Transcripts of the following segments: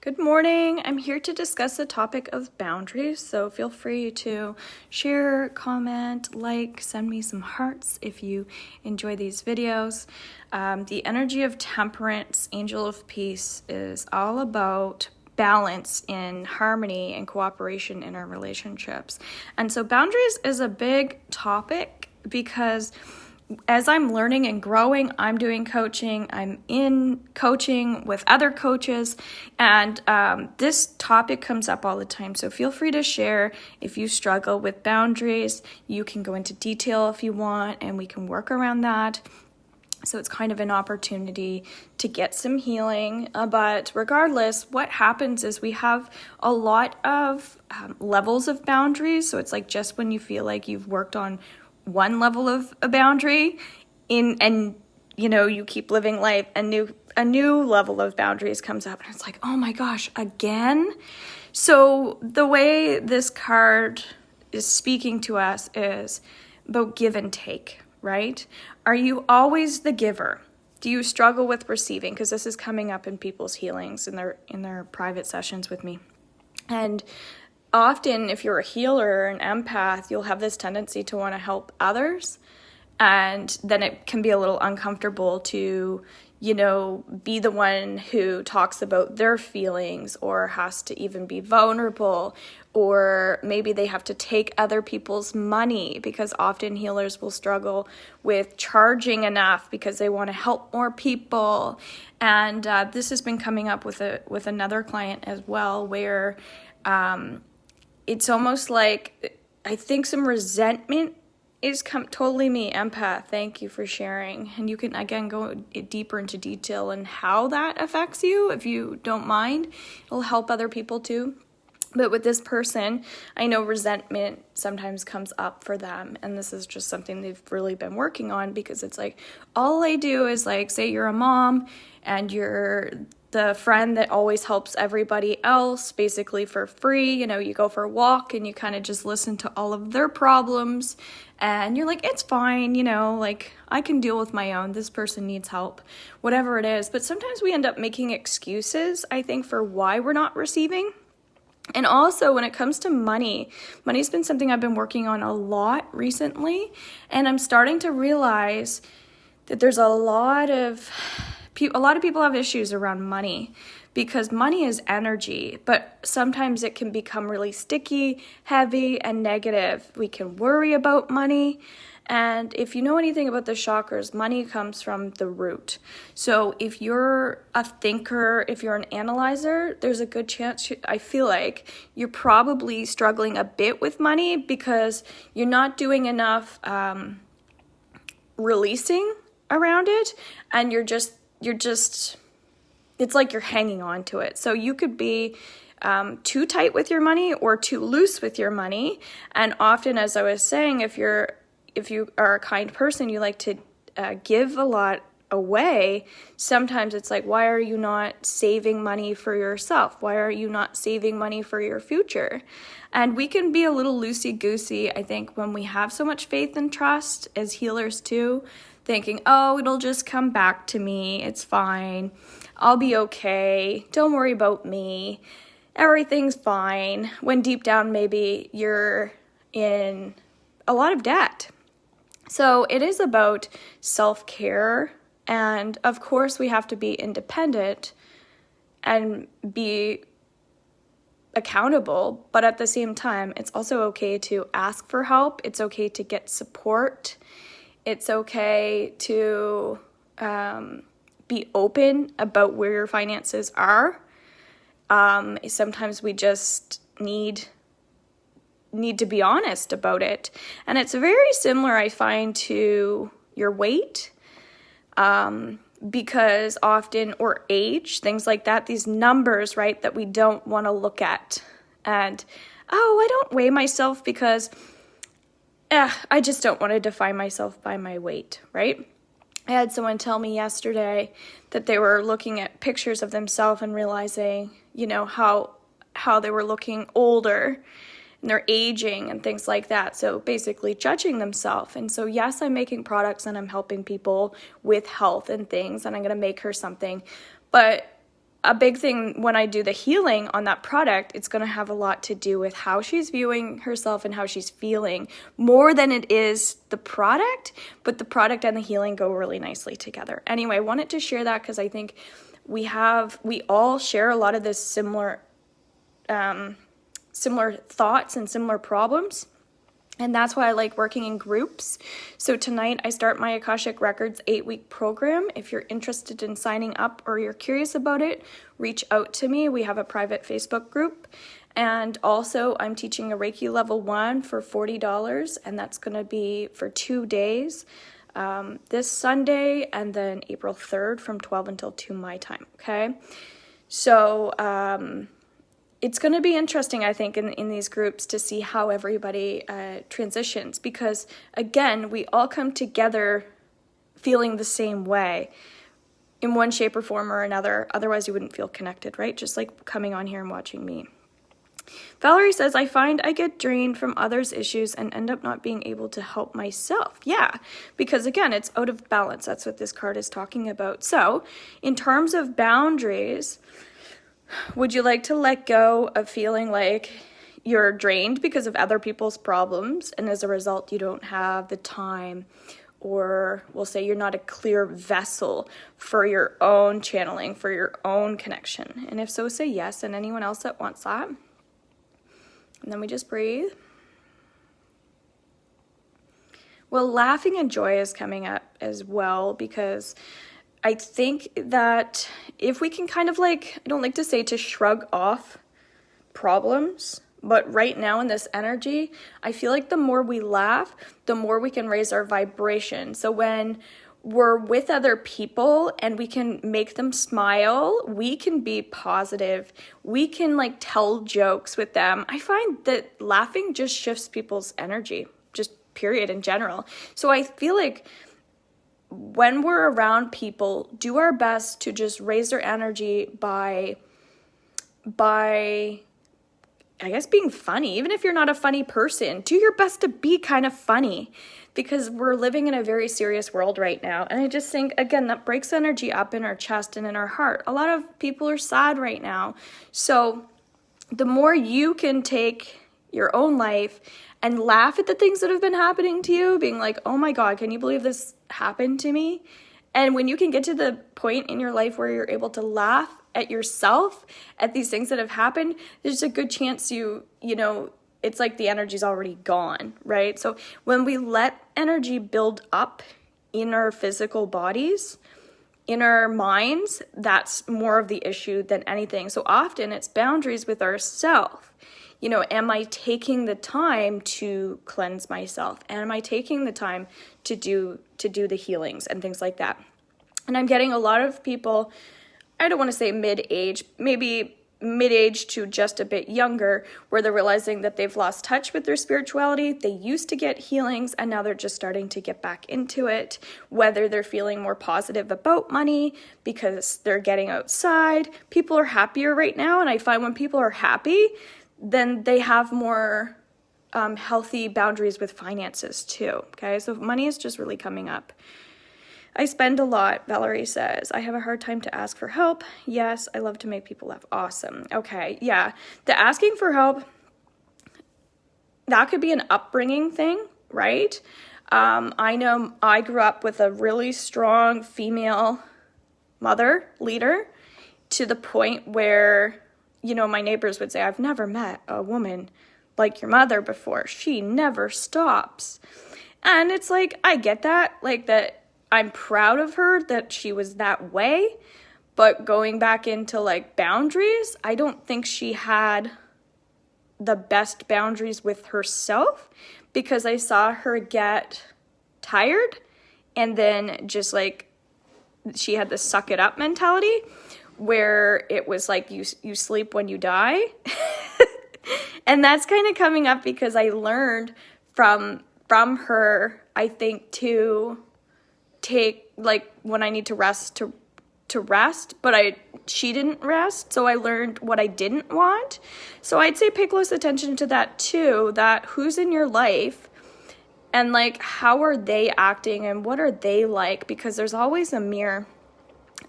Good morning. I'm here to discuss the topic of boundaries, so feel free to share, comment, like, send me some hearts if you enjoy these videos. The energy of temperance, angel of peace, is all about balance in harmony and cooperation in our relationships. And so boundaries is a big topic because as I'm learning and growing, I'm doing coaching, I'm in coaching with other coaches, and this topic comes up all the time. So feel free to share if you struggle with boundaries. You can go into detail if you want, and we can work around that. So it's kind of an opportunity to get some healing. But regardless, what happens is we have a lot of levels of boundaries. So it's like just when you feel like you've worked on one level of a boundary and you keep living life, a new level of boundaries comes up, and it's like, oh my gosh, again. So the way this card is speaking to us is about give and take, right? Are you always the giver? Do you struggle with receiving? Because this is coming up in people's healings in their private sessions with me. And often, if you're a healer or an empath, you'll have this tendency to want to help others. And then it can be a little uncomfortable to, be the one who talks about their feelings or has to even be vulnerable. Or maybe they have to take other people's money, because often healers will struggle with charging enough because they want to help more people. And this has been coming up with another client as well, where it's almost like I think some resentment is totally me, empath. Thank you for sharing. And you can, again, go deeper into detail and how that affects you if you don't mind. It'll help other people too. But with this person, I know resentment sometimes comes up for them. And this is just something they've really been working on, because it's like, all I do is like, say you're a mom and you're the friend that always helps everybody else basically for free. You go for a walk and you kind of just listen to all of their problems and you're like, it's fine, like I can deal with my own. This person needs help, whatever it is. But sometimes we end up making excuses, I think, for why we're not receiving. And also when it comes to money's been something I've been working on a lot recently. And I'm starting to realize that there's a lot of people have issues around money, because money is energy, but sometimes it can become really sticky, heavy, and negative. We can worry about money. And if you know anything about the chakras, money comes from the root. So if you're a thinker, if you're an analyzer, there's a good chance, I feel like, you're probably struggling a bit with money because you're not doing enough releasing around it, and you're just, it's like you're hanging on to it. So you could be too tight with your money or too loose with your money. And often, as I was saying, if you are a kind person, you like to give a lot away. Sometimes it's like, why are you not saving money for yourself? Why are you not saving money for your future? And we can be a little loosey-goosey, I think, when we have so much faith and trust as healers too, thinking, oh, it'll just come back to me. It's fine. I'll be okay. Don't worry about me. Everything's fine. When deep down, maybe you're in a lot of debt. So it is about self-care. And of course, we have to be independent and be accountable. But at the same time, it's also okay to ask for help. It's okay to get support. It's okay to be open about where your finances are. Sometimes we just need to be honest about it. And it's very similar, I find, to your weight, because often, or age, things like that, these numbers, right, that we don't want to look at. And, I don't weigh myself because I just don't want to define myself by my weight, right? I had someone tell me yesterday that they were looking at pictures of themselves and realizing, how they were looking older and they're aging and things like that. So basically judging themselves. And so, yes, I'm making products and I'm helping people with health and things, and I'm going to make her something. But a big thing when I do the healing on that product, it's going to have a lot to do with how she's viewing herself and how she's feeling more than it is the product, but the product and the healing go really nicely together. Anyway, I wanted to share that because I think we all share a lot of this similar thoughts and similar problems. And that's why I like working in groups. So tonight I start my Akashic Records 8-week program. If you're interested in signing up or you're curious about it, reach out to me. We have a private Facebook group. And also I'm teaching a Reiki level 1 for $40, and that's going to be for 2 days. This Sunday and then April 3rd from 12 until 2 my time, okay? So, it's going to be interesting, I think, in these groups to see how everybody transitions, because, again, we all come together feeling the same way in one shape or form or another. Otherwise, you wouldn't feel connected, right? Just like coming on here and watching me. Valerie says, I find I get drained from others' issues and end up not being able to help myself. Yeah, because, again, it's out of balance. That's what this card is talking about. So, in terms of boundaries, would you like to let go of feeling like you're drained because of other people's problems, and as a result you don't have the time, or we'll say you're not a clear vessel for your own channeling, for your own connection? And if so, say yes. And anyone else that wants that. And then we just breathe. Well, laughing and joy is coming up as well, because I think that if we can kind of like, I don't like to say to shrug off problems, but right now in this energy, I feel like the more we laugh, the more we can raise our vibration. So when we're with other people and we can make them smile, we can be positive, we can like tell jokes with them. I find that laughing just shifts people's energy, just period in general. So I feel like when we're around people, do our best to just raise their energy by I guess being funny. Even if you're not a funny person, do your best to be kind of funny, because we're living in a very serious world right now. And I just think, again, that breaks energy up in our chest and in our heart. A lot of people are sad right now. So the more you can take your own life and laugh at the things that have been happening to you, being like, oh my God, can you believe this happened to me? And when you can get to the point in your life where you're able to laugh at yourself, at these things that have happened, there's a good chance you know, it's like the energy's already gone, right? So when we let energy build up in our physical bodies, in our minds, that's more of the issue than anything. So often it's boundaries with ourselves. You know, am I taking the time to cleanse myself? Am I taking the time to do the healings and things like that? And I'm getting a lot of people, I don't want to say mid-age, maybe mid-age to just a bit younger, where they're realizing that they've lost touch with their spirituality. They used to get healings and now they're just starting to get back into it, whether they're feeling more positive about money because they're getting outside. People are happier right now, and I find when people are happy, then they have more healthy boundaries with finances too, okay? So money is just really coming up. I spend a lot, Valerie says. I have a hard time to ask for help. Yes, I love to make people laugh. Awesome. Okay, yeah. The asking for help, that could be an upbringing thing, right? I know I grew up with a really strong female mother, leader, to the point where, you know, my neighbors would say, I've never met a woman like your mother before. She never stops. And it's like, I get that, like that I'm proud of her that she was that way. But going back into like boundaries, I don't think she had the best boundaries with herself, because I saw her get tired and then just like she had the suck it up mentality, where it was like you sleep when you die. And that's kind of coming up because I learned from her, I think, to take like when I need to rest to rest, but she didn't rest, so I learned what I didn't want. So I'd say pay close attention to that too, that who's in your life and like how are they acting and what are they like, because there's always a mirror.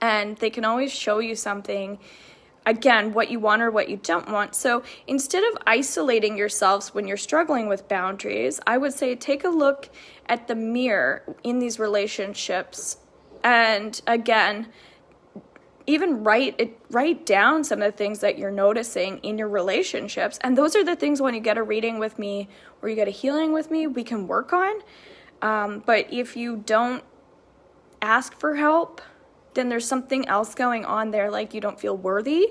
and they can always show you something, again, what you want or what you don't want. So instead of isolating yourselves when you're struggling with boundaries, I would say take a look at the mirror in these relationships, and again, even write down some of the things that you're noticing in your relationships. And those are the things, when you get a reading with me or you get a healing with me, we can work on. But if you don't ask for help, then there's something else going on there. Like, you don't feel worthy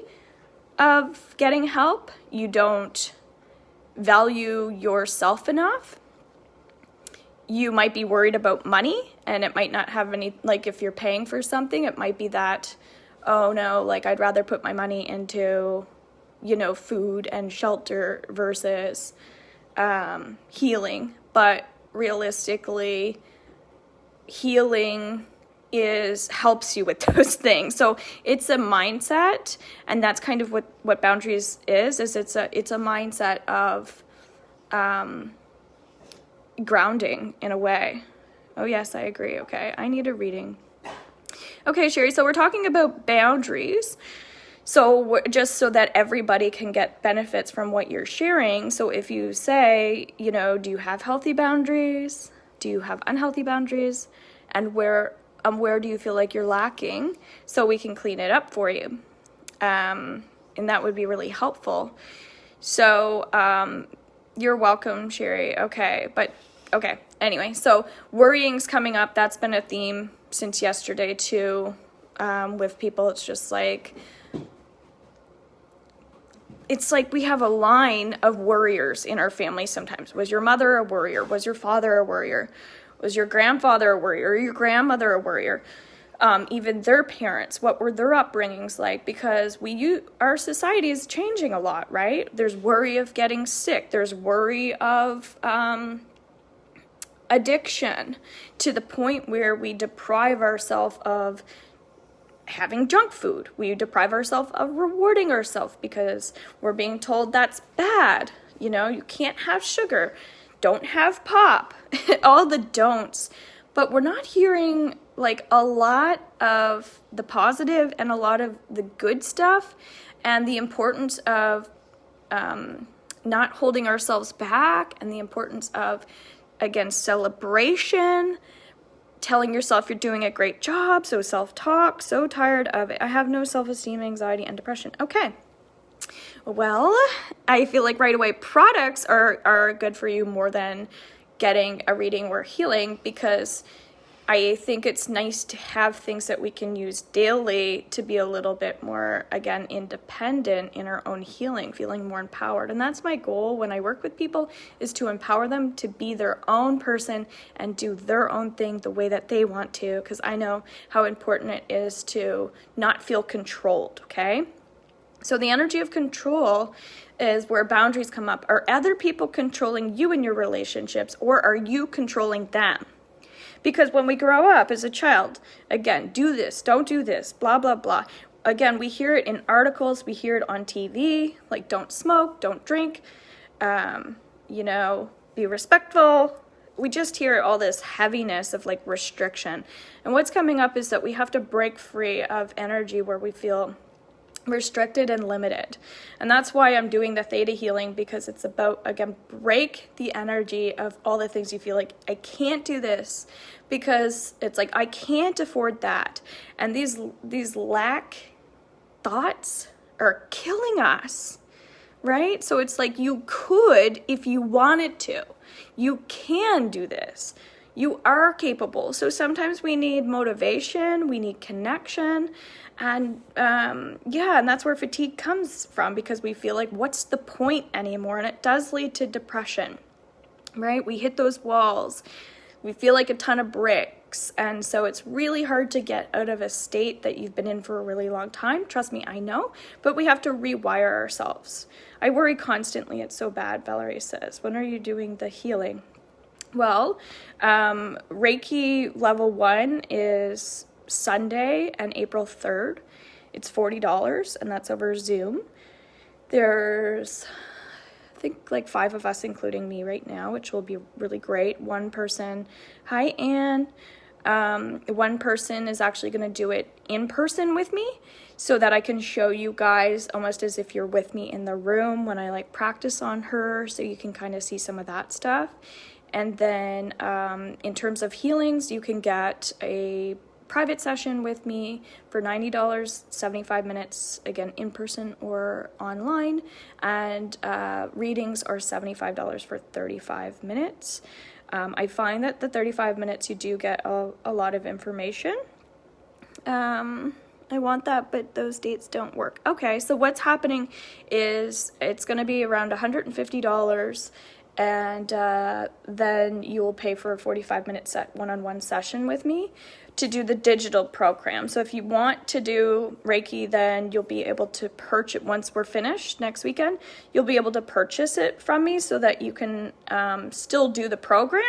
of getting help. You don't value yourself enough. You might be worried about money, and it might not have any, like, if you're paying for something, it might be that, oh no, like, I'd rather put my money into, food and shelter versus healing. But realistically, healing helps you with those things. So it's a mindset, and that's kind of what boundaries is it's a mindset of grounding in a way. Oh yes, I agree. Okay, I need a reading. Okay, Sherry, so we're talking about boundaries. So just so that everybody can get benefits from what you're sharing. So if you say, do you have healthy boundaries? Do you have unhealthy boundaries? And where do you feel like you're lacking, so we can clean it up for you? And that would be really helpful. So you're welcome, Sherry. Okay. Anyway, so worrying's coming up. That's been a theme since yesterday too, with people. It's just like, we have a line of worriers in our family sometimes. Was your mother a worrier? Was your father a worrier? Was your grandfather a worrier? Or your grandmother a worrier? Even their parents, what were their upbringings like? Because our society is changing a lot, right? There's worry of getting sick. There's worry of addiction, to the point where we deprive ourselves of having junk food. We deprive ourselves of rewarding ourselves because we're being told that's bad. You can't have sugar. Don't have pop. All the don'ts. But we're not hearing a lot of the positive and a lot of the good stuff, and the importance of not holding ourselves back, and the importance of, again, celebration, telling yourself you're doing a great job. So self-talk, so tired of it. I have no self-esteem, anxiety, and depression. Okay. Well, I feel like right away products are good for you more than getting a reading or healing, because I think it's nice to have things that we can use daily to be a little bit more, again, independent in our own healing, feeling more empowered. And that's my goal when I work with people, is to empower them to be their own person and do their own thing the way that they want to, because I know how important it is to not feel controlled, okay? So the energy of control is where boundaries come up. Are other people controlling you in your relationships, or are you controlling them? Because when we grow up as a child, again, do this, don't do this, blah, blah, blah. Again, we hear it in articles, we hear it on TV, like don't smoke, don't drink, be respectful. We just hear all this heaviness of restriction. And what's coming up is that we have to break free of energy where we feel restricted and limited. And that's why I'm doing the theta healing, because it's about, again, break the energy of all the things you feel like, I can't do this because it's like, I can't afford that. And these lack thoughts are killing us, right? So it's like, you could, if you wanted to, you can do this. You are capable. So sometimes we need motivation, we need connection, and and that's where fatigue comes from, because we feel like, what's the point anymore? And it does lead to depression, right? We hit those walls. We feel like a ton of bricks. And so it's really hard to get out of a state that you've been in for a really long time. Trust me, I know. But we have to rewire ourselves. I worry constantly. It's so bad, Valerie says. When are you doing the healing? Well, Reiki level 1 is Sunday and April 3rd. It's $40, and that's over Zoom. There's, I think, 5 of us, including me right now, which will be really great. One person, hi, Anne. One person is actually going to do it in person with me so that I can show you guys almost as if you're with me in the room when I like practice on her, so you can kind of see some of that stuff. And then in terms of healings, you can get a private session with me for $90, 75 minutes, again, in person or online. And readings are $75 for 35 minutes. I find that the 35 minutes you do get a lot of information. I want that, but those dates don't work. Okay, so what's happening is it's going to be around $150, and then you will pay for a 45-minute one-on-one session with me to do the digital program. So if you want to do Reiki, then you'll be able to purchase, once we're finished next weekend, you'll be able to purchase it from me so that you can still do the program,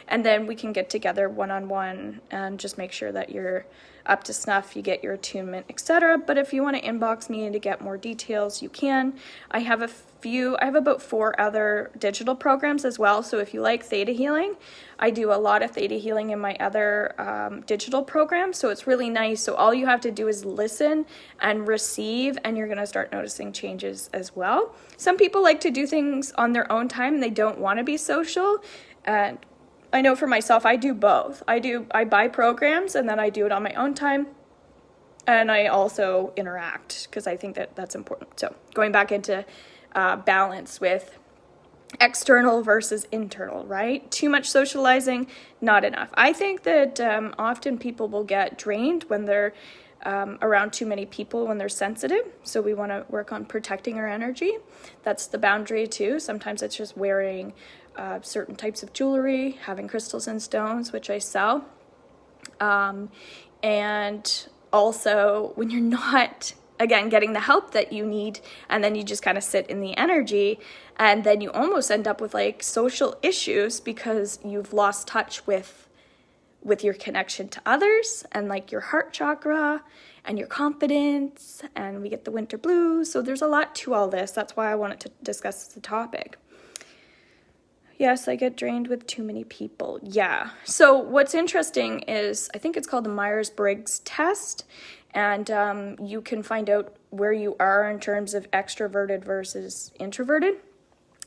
and then we can get together one-on-one and just make sure that you're up to snuff, you get your attunement, etc. But if you want to inbox me to get more details, you can. I have about 4 other digital programs as well. So if you like theta healing, I do a lot of theta healing in my other digital programs. So it's really nice. So all you have to do is listen and receive, and you're going to start noticing changes as well. Some people like to do things on their own time and they don't want to be social. And I know for myself, I do both. I buy programs and then I do it on my own time. And I also interact because I think that that's important. So going back into balance with external versus internal, right? Too much socializing, not enough. I think that often people will get drained when they're around too many people, when they're sensitive. So we want to work on protecting our energy. That's the boundary too. Sometimes it's just wearing certain types of jewelry, having crystals and stones, which I sell. And also when you're not, again, getting the help that you need, and then you just kind of sit in the energy, and then you almost end up with like social issues because you've lost touch with your connection to others and like your heart chakra and your confidence, and we get the winter blues. So there's a lot to all this. That's why I wanted to discuss the topic. Yes, I get drained with too many people. Yeah. So what's interesting is, I think it's called the Myers-Briggs test, and you can find out where you are in terms of extroverted versus introverted.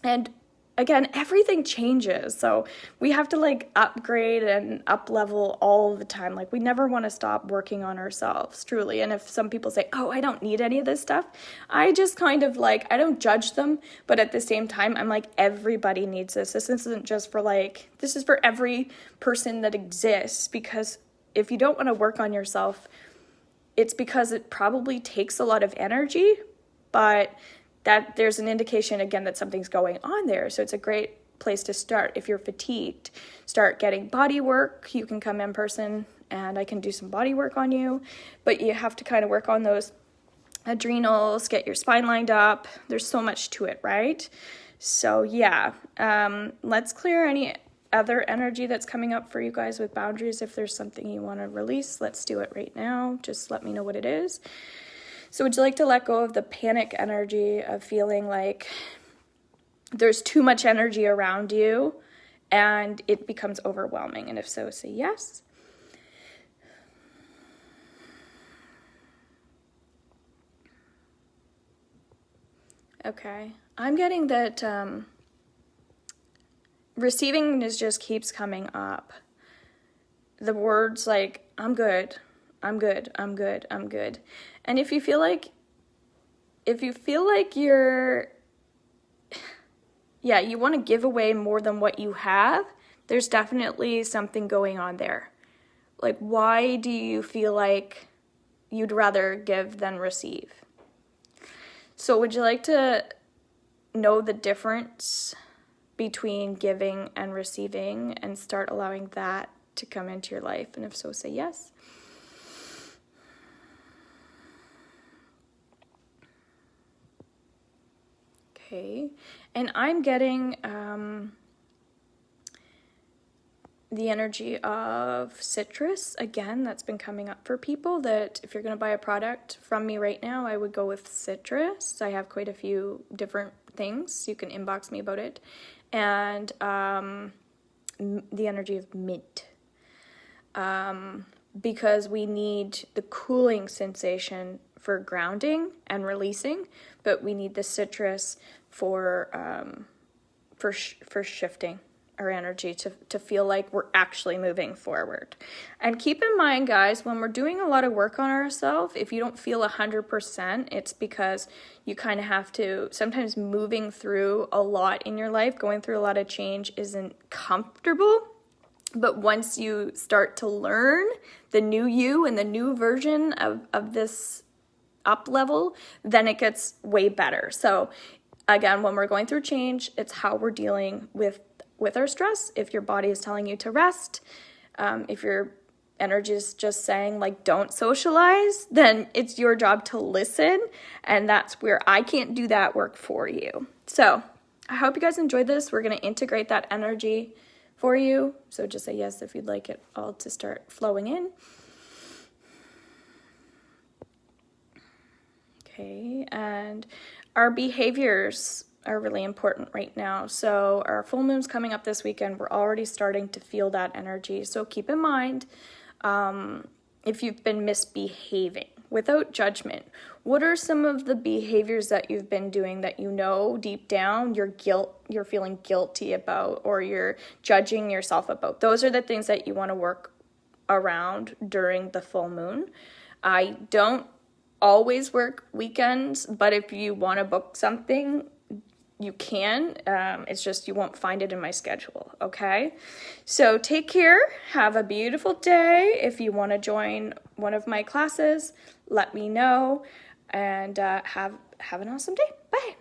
And again, everything changes. So we have to like upgrade and up level all the time. Like we never want to stop working on ourselves, truly. And if some people say, oh, I don't need any of this stuff, I just kind of like, I don't judge them. But at the same time, I'm like, everybody needs this. This isn't just for like, this is for every person that exists. Because if you don't want to work on yourself, it's because it probably takes a lot of energy, but that there's an indication, again, that something's going on there. So it's a great place to start. If you're fatigued, start getting body work. You can come in person and I can do some body work on you, but you have to kind of work on those adrenals, get your spine lined up. There's so much to it, right? So yeah, let's clear any other energy that's coming up for you guys with boundaries. If there's something you want to release, let's do it right now. Just let me know what it is. So would you like to let go of the panic energy of feeling like there's too much energy around you and it becomes overwhelming? And if so, say yes. Okay. I'm getting that receiving just keeps coming up. The words like, I'm good. I'm good, I'm good, I'm good. And if you feel like you're, yeah, you want to give away more than what you have, there's definitely something going on there. Like, why do you feel like you'd rather give than receive? So would you like to know the difference between giving and receiving and start allowing that to come into your life? And if so, say yes. Okay, and I'm getting the energy of citrus. Again, that's been coming up for people, that if you're going to buy a product from me right now, I would go with citrus. I have quite a few different things. You can inbox me about it. And the energy of mint. because we need the cooling sensation for grounding and releasing, but we need the citrus for shifting our energy to feel like we're actually moving forward. And keep in mind, guys, when we're doing a lot of work on ourselves, if you don't feel 100%, it's because you kind of have to, sometimes moving through a lot in your life, going through a lot of change isn't comfortable. But once you start to learn the new you and the new version of this up level, then it gets way better. So again, when we're going through change, it's how we're dealing with our stress. If your body is telling you to rest, if your energy is just saying like don't socialize, then it's your job to listen, and that's where I can't do that work for you. So I hope you guys enjoyed this. We're going to integrate that energy for you. So just say yes if you'd like it all to start flowing in. Okay, and our behaviors are really important right now. So our full moon's coming up this weekend. We're already starting to feel that energy. So keep in mind, if you've been misbehaving without judgment, what are some of the behaviors that you've been doing that you know deep down you're feeling guilty about, or you're judging yourself about? Those are the things that you want to work around during the full moon. I don't always work weekends, but if you want to book something, you can. It's just you won't find it in my schedule, okay? So take care. Have a beautiful day. If you want to join one of my classes, let me know. And have an awesome day. Bye.